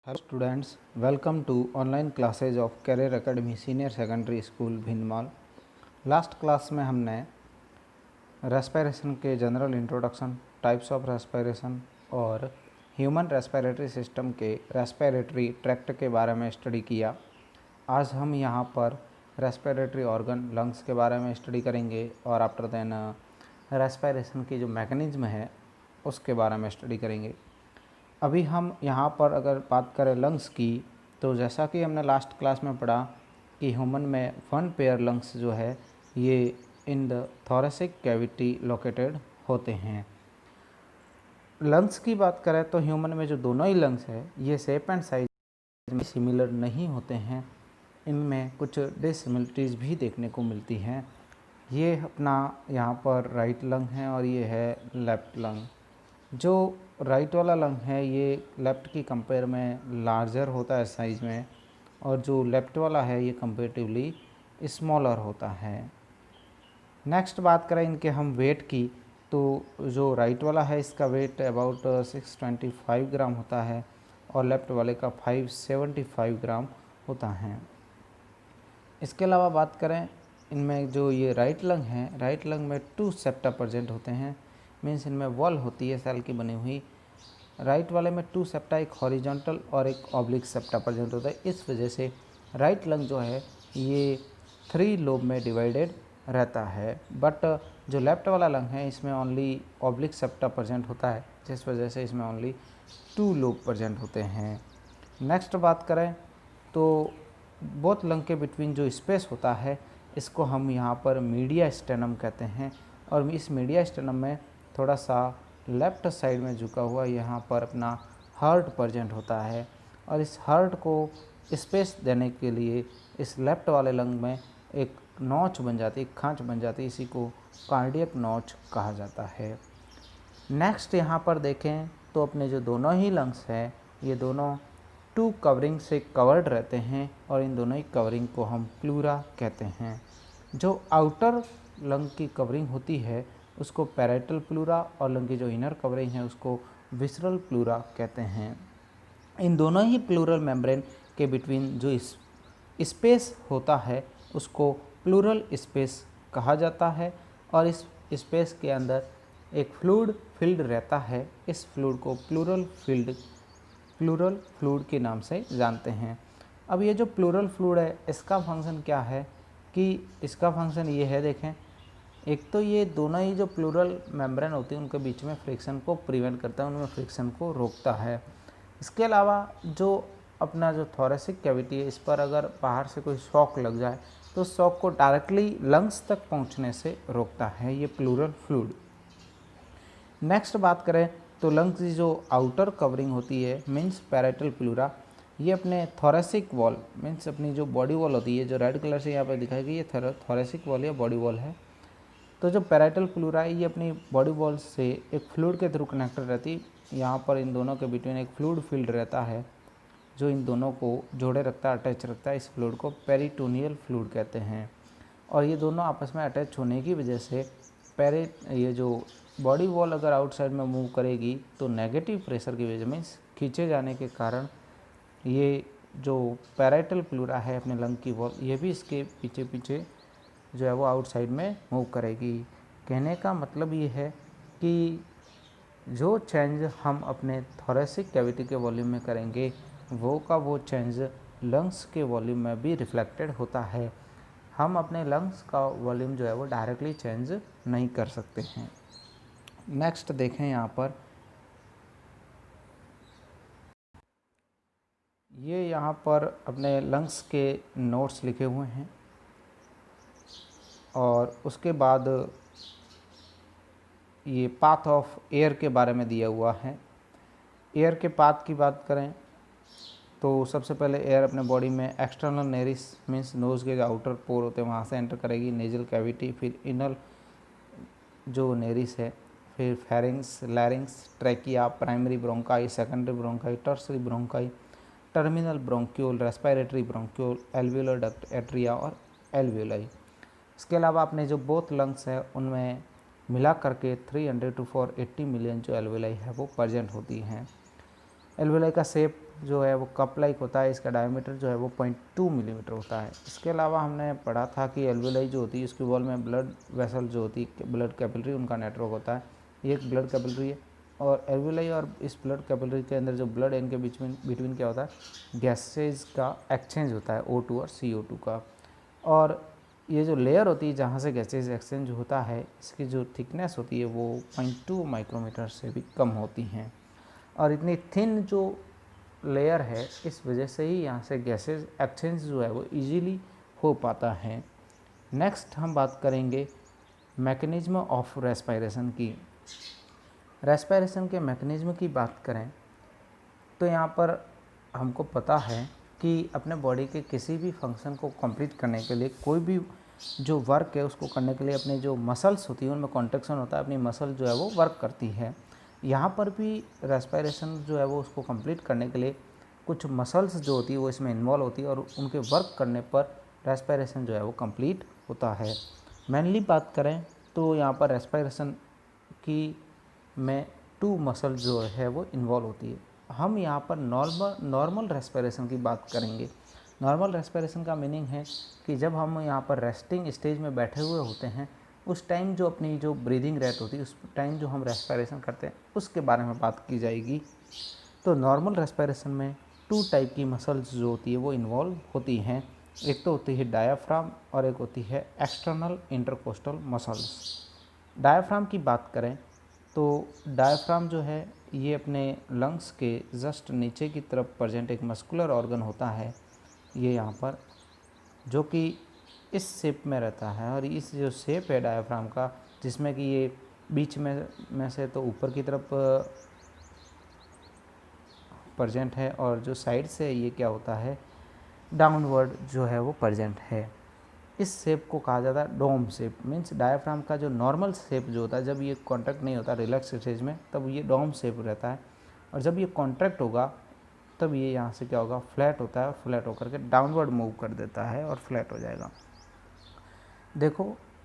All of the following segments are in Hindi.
Hello students, welcome to online classes of Career Academy Senior Secondary School Bhinmal. Last class में हमने रेस्पिरेशन के general introduction, types of respiration और ह्यूमन रेस्पिरेटरी सिस्टम के रेस्पिरेटरी ट्रैक्ट के बारे में स्टडी किया। आज हम यहाँ पर रेस्पिरेटरी ऑर्गन लंग्स के बारे में स्टडी करेंगे और आफ्टर देन रेस्पिरेशन की जो मैकेनिज्म है उसके बारे में स्टडी करेंगे। अभी हम यहाँ पर अगर बात करें लंग्स की, तो जैसा कि हमने लास्ट क्लास में पढ़ा कि ह्यूमन में 1 पेयर लंग्स जो है ये in the thoracic cavity located होते हैं। लंग्स की बात करें तो ह्यूमन में जो दोनों ही लंग्स है ये शेप एंड साइज में सिमिलर नहीं होते हैं, इनमें कुछ डिससिमिलरिटीज़ भी देखने को मिलती हैं। ये अपना यहाँ पर राइट लंग है और ये है लेफ़्ट लंग। जो राइट वाला लंग है ये लेफ़्ट की कंपेयर में लार्जर होता है साइज़ में, और जो लेफ़्ट वाला है ये कंपेरेटिवली स्मॉलर होता है। नेक्स्ट बात करें इनके हम वेट की, तो जो राइट वाला है इसका वेट अबाउट 625 ग्राम होता है और लेफ़्ट वाले का 575 ग्राम होता है। इसके अलावा बात करें इनमें जो ये राइट लंग है, राइट लंग में 2 सेप्टा प्रेजेंट होते हैं, मीन्स इनमें वॉल होती है सेल की बनी हुई। राइट वाले में 2 सेप्टा, एक हॉरिजॉन्टल और एक ऑब्लिक सेप्टा प्रेजेंट होता है। इस वजह से राइट लंग जो है ये 3 लोब में डिवाइडेड रहता है, बट जो लेफ़्ट वाला लंग है इसमें ओनली ऑब्लिक सेप्टा प्रेजेंट होता है, जिस वजह से इसमें ओनली 2 लोब प्रेजेंट होते हैं। नेक्स्ट बात करें तो बोथ लंग के बिटवीन जो स्पेस होता है इसको हम यहाँ पर मीडिया स्टेनम कहते हैं, और इस मीडिया स्टेनम में थोड़ा सा लेफ़्ट साइड में झुका हुआ यहाँ पर अपना हार्ट प्रेजेंट होता है, और इस हार्ट को स्पेस देने के लिए इस लेफ़्ट वाले लंग में एक नॉच बन जाती है, एक खांच बन जाती है, इसी को कार्डियक नॉच कहा जाता है। नेक्स्ट यहाँ पर देखें तो अपने जो दोनों ही लंग्स हैं ये दोनों 2 कवरिंग से कवर्ड रहते हैं, और इन दोनों ही कवरिंग को हम प्लूरा कहते हैं। जो आउटर लंग की कवरिंग होती है उसको पैराइटल प्लूरा, और लंग की जो इनर कवरिंग है उसको विसरल प्लूरा कहते हैं। इन दोनों ही प्लूरल मेम्ब्रेन के बिटवीन जो स्पेस होता है उसको प्लूरल स्पेस कहा जाता है, और इस स्पेस के अंदर एक फ्लूइड फिल्ड रहता है। इस फ्लूइड को प्लूरल फ्लूइड के नाम से जानते हैं। अब ये जो प्लूरल फ्लूइड है इसका फंक्शन क्या है, कि इसका फंक्शन ये है, देखें, एक तो ये दोनों ही जो प्लूरल मेम्ब्रेन होती है उनके बीच में फ्रिक्शन को प्रिवेंट करता है, उनमें फ्रिक्शन को रोकता है। इसके अलावा जो अपना जो थोरेसिक कैविटी है इस पर अगर बाहर से कोई शॉक लग जाए तो शॉक को डायरेक्टली लंग्स तक पहुंचने से रोकता है ये प्लूरल फ्लूइड। नेक्स्ट बात करें तो लंग्स की जो आउटर कवरिंग होती है मीन्स पैराइटल प्लूरा, ये अपने थोरेसिक वॉल मीन्स अपनी जो बॉडी वॉल होती है, जो रेड कलर से यहाँ पर दिखाई गई ये थोरेसिक वॉल या बॉडी वॉल है। तो जो पैराइटल प्लूरा है ये अपनी बॉडी वॉल से एक फ्लूइड के थ्रू कनेक्टेड रहती है। यहाँ पर इन दोनों के बिटवीन एक फ्लूइड फील्ड रहता है जो इन दोनों को जोड़े रखता है, अटैच रखता है। इस फ्लूइड को पेरिटोनियल फ्लूइड कहते हैं, और ये दोनों आपस में अटैच होने की वजह से ये जो बॉडी वॉल अगर आउटसाइड में मूव करेगी तो नेगेटिव प्रेशर की वजह में खींचे जाने के कारण ये जो पैराइटल प्लूरा है अपने लंग की वॉल ये भी इसके पीछे पीछे जो है वो आउटसाइड में मूव करेगी। कहने का मतलब ये है कि जो चेंज हम अपने थोरेसिक कैविटी के वॉल्यूम में करेंगे वो चेंज लंग्स के वॉल्यूम में भी रिफ्लेक्टेड होता है। हम अपने लंग्स का वॉल्यूम जो है वो डायरेक्टली चेंज नहीं कर सकते हैं। नेक्स्ट देखें यहाँ पर ये यहाँ पर अपने लंग्स के नोट्स लिखे हुए हैं, और उसके बाद ये पाथ ऑफ एयर के बारे में दिया हुआ है। एयर के पाथ की बात करें तो सबसे पहले एयर अपने बॉडी में एक्सटर्नल नेरिस मीन्स नोज़ के जो आउटर पोर होते हैं वहाँ से एंटर करेगी, नेजल कैविटी, फिर इनर जो नेरिस है, फिर pharynx, लैरिंग्स, trachea, primary bronchi, secondary bronchi, tertiary bronchi, terminal bronchiole, respiratory bronchiole, alveolar duct, atria और एल्वियोलाई। इसके अलावा अपने जो बोथ लंग्स है उनमें मिला करके 300 to 480 मिलियन जो एल्वियोलाई है वो प्रेजेंट होती हैं। एल्वियोलाई का शेप जो है वो कप लाइक होता है, इसका डायमीटर जो है वो 0.2 मिलीमीटर होता है। इसके अलावा हमने पढ़ा था कि एल्वियोलाई जो होती है उसकी वॉल में ब्लड वेसल जो होती है, ब्लड कैपिलरी, उनका नेटवर्क होता है। ये एक ब्लड कैपिलरी है और एल्वियोलाई और इस ब्लड कैपिलरी के अंदर जो ब्लड है इनके बिटवीन क्या होता है, गैसेज का एक्सचेंज होता है, O2 और CO2 का। और ये जो लेयर होती है जहाँ से गैसेज एक्सचेंज होता है, इसकी जो थिकनेस होती है वो 0.2 माइक्रोमीटर से भी कम होती हैं। और इतनी थिन जो लेयर है, इस वजह से ही यहाँ से गैसेज एक्सचेंज जो है वो इजीली हो पाता है। नेक्स्ट हम बात करेंगे मैकेनिज्म ऑफ रेस्पिरेशन की। रेस्पिरेशन के मैकेनिज्म की बात करें तो यहाँ पर हमको पता है कि अपने बॉडी के किसी भी फंक्शन को कंप्लीट करने के लिए, कोई भी जो वर्क है उसको करने के लिए अपने जो मसल्स होती है उनमें कॉन्ट्रैक्शन होता है, अपनी मसल जो है वो वर्क करती है। यहाँ पर भी रेस्पिरेशन जो है वो उसको कंप्लीट करने के लिए कुछ मसल्स जो होती है वो इसमें इन्वॉल्व होती है और उनके वर्क करने पर रेस्पिरेशन जो है वो कंप्लीट होता है। मेनली बात करें तो यहाँ पर रेस्पिरेशन की में 2 मसल जो है वो इन्वॉल्व होती है। हम यहाँ पर नॉर्मल रेस्पिरेशन की बात करेंगे। नॉर्मल रेस्पिरेशन का मीनिंग है कि जब हम यहाँ पर रेस्टिंग स्टेज में बैठे हुए होते हैं, उस टाइम जो अपनी जो ब्रीदिंग रेट होती है, उस टाइम जो हम रेस्पिरेशन करते हैं उसके बारे में बात की जाएगी। तो नॉर्मल रेस्पिरेशन में 2 टाइप की मसल्स जो होती है वो इन्वॉल्व होती हैं। एक तो होती है डायाफ्राम और एक होती है एक्सटर्नल इंटरकोस्टल मसल्स। डायाफ्राम की बात करें तो डायाफ्राम जो है ये अपने लंग्स के जस्ट नीचे की तरफ प्रेजेंट एक मस्कुलर ऑर्गन होता है, ये यहाँ पर, जो कि इस शेप में रहता है। और इस जो शेप है डायाफ्राम का, जिसमें कि ये बीच में से तो ऊपर की तरफ प्रेजेंट है और जो साइड से ये क्या होता है, डाउनवर्ड जो है वो प्रेजेंट है। इस शेप को कहा जाता है डोम शेप। मीन्स डायाफ्राम का जो नॉर्मल शेप जो होता है, जब ये कॉन्ट्रैक्ट नहीं होता रिलैक्स स्टेज में, तब ये डोम शेप रहता है। और जब ये कॉन्ट्रैक्ट होगा तब ये यहाँ से क्या होगा, फ्लैट होता है और फ्लैट होकर के डाउनवर्ड मूव कर देता है और फ्लैट हो जाएगा। देखो,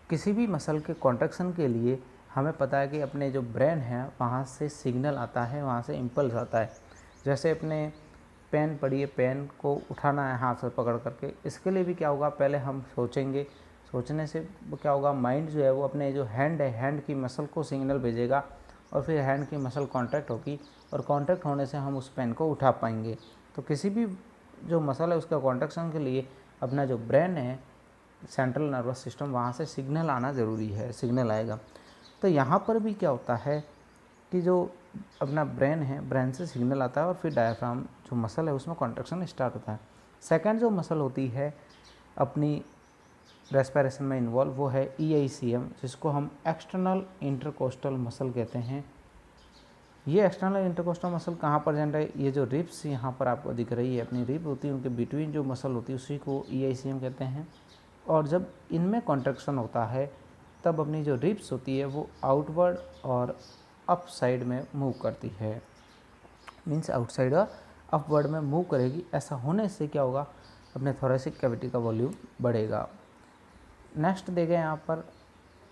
किसी भी मसल के कॉन्ट्रैक्शन के लिए हमें पता है कि अपने जो ब्रेन है वहाँ से सिग्नल आता है, वहाँ से इम्पल्स आता है। जैसे अपने पेन पड़ी है, पेन को उठाना है हाथ से पकड़ करके, इसके लिए भी क्या होगा, पहले हम सोचेंगे, सोचने से क्या होगा, माइंड जो है वो अपने जो हैंड है, हैंड की मसल को सिग्नल भेजेगा और फिर हैंड की मसल कॉन्ट्रैक्ट होगी और कॉन्ट्रैक्ट होने से हम उस पेन को उठा पाएंगे। तो किसी भी जो मसल है उसका कॉन्ट्रैक्शन के लिए अपना जो ब्रेन है, सेंट्रल नर्वस सिस्टम, वहाँ से सिग्नल आना ज़रूरी है, सिग्नल आएगा। तो यहाँ पर भी क्या होता है कि जो अपना ब्रेन है, ब्रेन से सिग्नल आता है और फिर डायफ्राम जो मसल है उसमें कॉन्ट्रैक्शन स्टार्ट होता है। सेकंड जो मसल होती है अपनी रेस्पिरेशन में इन्वॉल्व, वो है EICM, जिसको हम एक्सटर्नल इंटरकोस्टल मसल कहते हैं। ये एक्सटर्नल इंटरकोस्टल मसल कहाँ प्रेजेंट है, ये जो रिब्स यहाँ पर आपको दिख रही है, अपनी रिब होती है, उनके बिटवीन जो मसल होती है उसी को EICM कहते हैं। और जब इनमें कॉन्ट्रैक्शन होता है तब अपनी जो रिब्स होती है वो आउटवर्ड और अप साइड में मूव करती है। मीन्स आउटसाइड और अपवर्ड में मूव करेगी। ऐसा होने से क्या होगा, अपने थोरेसिक कैविटी का वॉल्यूम बढ़ेगा। नेक्स्ट देखें यहाँ पर,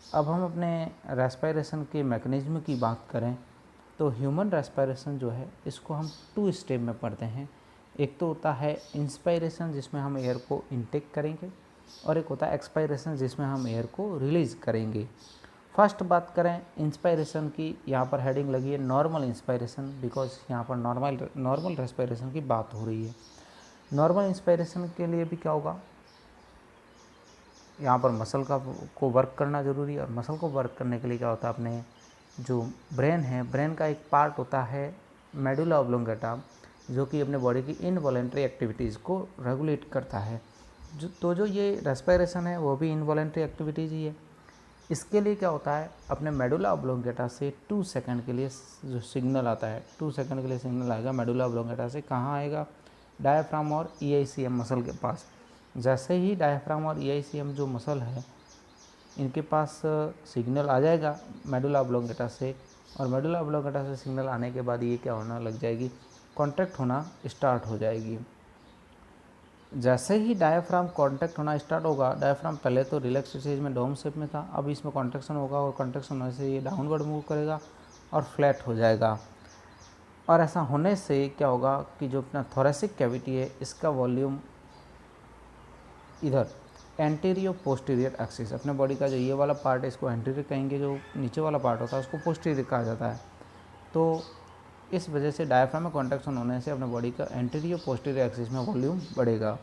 अब हम अपने रेस्पिरेशन के मैकेनिज्म की बात करें तो ह्यूमन रेस्पिरेशन जो है इसको हम 2 स्टेप में पढ़ते हैं। एक तो होता है इंस्पायरेशन, जिसमें हम एयर को इनटेक करेंगे, और एक होता है एक्सपायरेशन, जिसमें हम एयर को रिलीज़ करेंगे। फर्स्ट बात करें इंस्पायरेशन की, यहाँ पर हेडिंग लगी है नॉर्मल इंस्पायरेशन, बिकॉज यहाँ पर नॉर्मल रेस्पिरेशन की बात हो रही है। नॉर्मल इंस्पायरेशन के लिए भी क्या होगा, यहाँ पर मसल को वर्क करना ज़रूरी है। और मसल को वर्क करने के लिए क्या होता है, अपने जो ब्रेन है, ब्रेन का एक पार्ट होता है मेडुला ऑब्लोंगेटा, जो कि अपने बॉडी की इनवॉलेंट्री एक्टिविटीज़ को रेगुलेट करता है। जो ये रेस्पिरेशन है वो भी इनवॉलेंट्री एक्टिविटीज़ ही है। इसके लिए क्या होता है, अपने मेडुला ऑब्लोंगेटा से 2 सेकंड के लिए जो सिग्नल आता है, 2 सेकंड के लिए सिग्नल आएगा मेडुला ऑब्लोंगेटा से, कहाँ आएगा, डायफ्राम और EICM मसल के पास। जैसे ही डायफ्राम और EICM जो मसल है इनके पास सिग्नल आ जाएगा मेडुला ऑब्लोंगेटा से, और मेडुला ऑब्लोंगेटा से सिग्नल आने के बाद ये क्या होना लग जाएगी, कॉन्ट्रैक्ट होना स्टार्ट हो जाएगी। जैसे ही डायफ्राम कॉन्ट्रैक्ट होना स्टार्ट होगा, डायफ्राम पहले तो रिलैक्स स्टेज में डोम शेप में था, अब इसमें कॉन्ट्रैक्शन होगा और कॉन्ट्रैक्शन होने से ये डाउनवर्ड मूव करेगा और फ्लैट हो जाएगा। और ऐसा होने से क्या होगा कि जो अपना थोरेसिक कैविटी है इसका वॉल्यूम इधर एंटीरियर पोस्टीरियर एक्सिस, अपने बॉडी का जो ये वाला पार्ट है इसको एंटीरियर कहेंगे, जो नीचे वाला पार्ट होता है उसको पोस्टीरियर कहा जाता है। तो इस वजह से डायफ्राम कॉन्ट्रैक्शन होने से अपने बॉडी का एंटीरियर पोस्टीरियर एक्सिस में वॉल्यूम बढ़ेगा।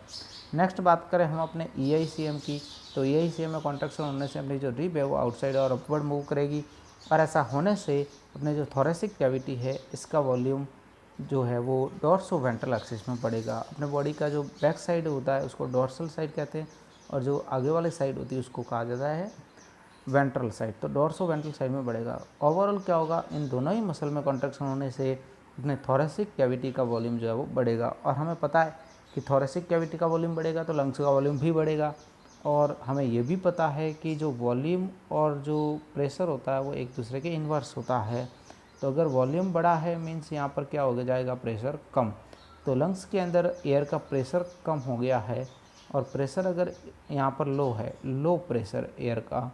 नेक्स्ट बात करें हम अपने EICM की, तो EICM में कॉन्ट्रैक्शन होने से अपनी जो रिब है वो आउटसाइड और अपवर्ड मूव करेगी, और ऐसा होने से अपने जो थोरेसिक कैविटी है इसका वॉल्यूम जो है वो डॉर्सो वेंट्रल एक्सिस में बढ़ेगा। अपने बॉडी का जो बैक साइड होता है उसको डॉर्सल साइड कहते हैं, और जो आगे वाली साइड होती है उसको कहा जाता है वेंट्रल साइड। तो डॉर्सो वेंट्रल साइड में बढ़ेगा। ओवरऑल क्या होगा, इन दोनों ही मसल में कॉन्ट्रैक्शन होने से अपने थोरेसिक कैविटी का वॉल्यूम जो है वो बढ़ेगा। और हमें पता है कि थोरेसिक कैविटी का वॉल्यूम बढ़ेगा तो लंग्स का वॉल्यूम भी बढ़ेगा। और हमें ये भी पता है कि जो वॉल्यूम और जो प्रेशर होता है वो एक दूसरे के इन्वर्स होता है। तो अगर वॉल्यूम बड़ा है मीन्स यहाँ पर क्या हो जाएगा, प्रेशर कम। तो लंग्स के अंदर एयर का प्रेशर कम हो गया है, और प्रेशर अगर यहाँ पर लो है, लो प्रेशर एयर का,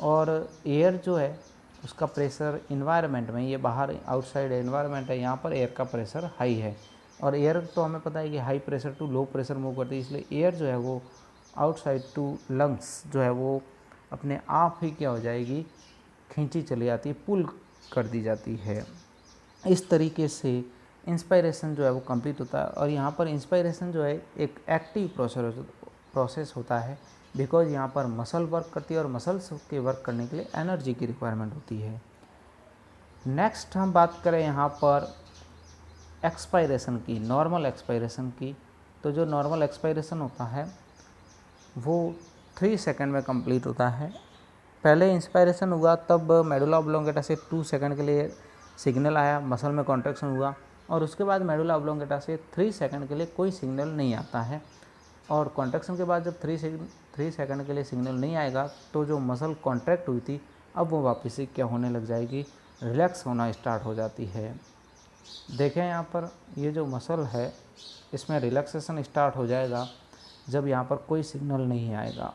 और एयर जो है उसका प्रेशर इन्वायरमेंट में, ये बाहर आउटसाइड एनवायरनमेंट है, यहाँ पर एयर का प्रेशर हाई है। और एयर तो हमें पता है कि high pressure to low pressure move करती है, इसलिए एयर जो है वो आउटसाइड टू लंग्स जो है वो अपने आप ही क्या हो जाएगी, खींची चली जाती है, पुल कर दी जाती है। इस तरीके से इंस्पायरेशन जो है वो कंप्लीट होता है। और यहाँ पर इंस्पायरेशन जो है एक एक्टिव प्रोसेस होता है, बिकॉज यहाँ पर मसल वर्क करती है और मसल्स के वर्क करने के लिए एनर्जी की रिक्वायरमेंट होती है। नेक्स्ट हम बात करें यहाँ पर एक्सपायरेशन की, नॉर्मल एक्सपायरेशन की। तो जो नॉर्मल एक्सपायरेशन होता है वो 3 सेकंड में कंप्लीट होता है। पहले इंस्पायरेशन हुआ तब मेडुला ऑब्लोंगेटा से 2 सेकंड के लिए सिग्नल आया, मसल में कॉन्ट्रैक्शन हुआ, और उसके बाद मेडुला ऑब्लोंगेटा से 3 सेकंड के लिए कोई सिग्नल नहीं आता है। और कॉन्ट्रैक्शन के बाद जब 3 सेकंड के लिए सिग्नल नहीं आएगा तो जो मसल कॉन्ट्रैक्ट हुई थी अब वो वापस से क्या होने लग जाएगी, रिलैक्स होना स्टार्ट हो जाती है। देखें यहाँ पर ये जो मसल है इसमें रिलैक्सेशन स्टार्ट हो जाएगा जब यहाँ पर कोई सिग्नल नहीं आएगा।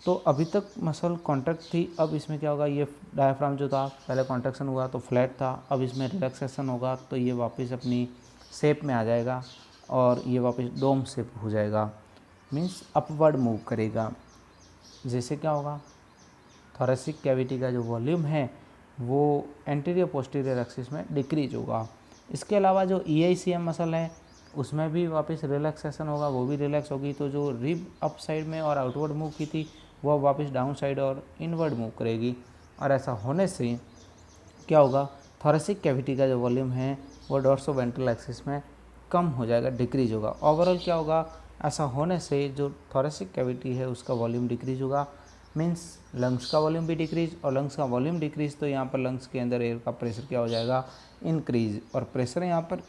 तो अभी तक मसल कॉन्ट्रैक्ट थी, अब इसमें क्या होगा, ये डायफ्राम जो था पहले कॉन्ट्रैक्शन हुआ तो फ्लैट था, अब इसमें रिलैक्सेशन होगा तो ये वापस अपनी शेप में आ जाएगा और ये वापस डोम शेप हो जाएगा, मीन्स अपवर्ड मूव करेगा। जैसे क्या होगा, थोरेसिक कैविटी का जो वॉल्यूम है वो एंटीरियर पोस्टीरियर एक्सिस में डिक्रीज होगा। इसके अलावा जो EICM मसल है उसमें भी वापस रिलैक्सेशन होगा, वो भी रिलैक्स होगी। तो जो रिब अप साइड में और आउटवर्ड मूव की थी वो वापस डाउन साइड और इनवर्ड मूव करेगी। और ऐसा होने से क्या होगा, थोरेसिक कैविटी का जो वॉल्यूम है वो डॉर्सो वेंट्रल एक्सिस में कम हो जाएगा, डिक्रीज होगा। ओवरऑल क्या होगा, ऐसा होने से जो थोरेसिक कैविटी है उसका वॉल्यूम डिक्रीज होगा, मीन्स लंग्स का वॉल्यूम भी डिक्रीज, और लंग्स का वॉल्यूम डिक्रीज तो यहाँ पर लंग्स के अंदर एयर का प्रेशर क्या हो जाएगा, इंक्रीज। और प्रेशर यहाँ पर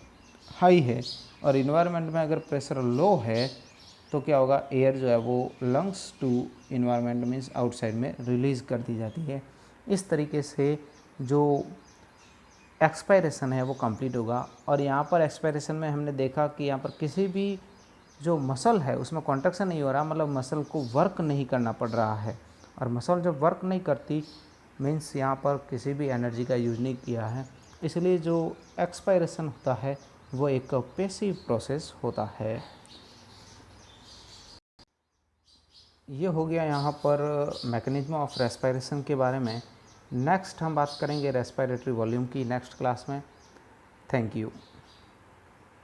हाई है और इन्वायरमेंट में अगर प्रेशर लो है तो क्या होगा, एयर जो है वो lungs to environment means outside में रिलीज़ कर दी जाती है। इस तरीके से जो एक्सपायरेशन है वो कंप्लीट होगा। और यहाँ पर एक्सपायरेशन में हमने देखा कि यहाँ पर किसी भी जो मसल है उसमें कॉन्ट्रैक्शन नहीं हो रहा, मतलब मसल को वर्क नहीं करना पड़ रहा है। और मसल जब वर्क नहीं करती मीन्स यहाँ पर किसी भी एनर्जी का यूज नहीं किया है, इसलिए जो एक्सपायरेशन होता है वो एक पैसिव प्रोसेस होता है। ये हो गया यहाँ पर मैकेनिज्म ऑफ रेस्पिरेशन के बारे में। नेक्स्ट हम बात करेंगे रेस्पिरेटरी वॉल्यूम की नेक्स्ट क्लास में। Thank you.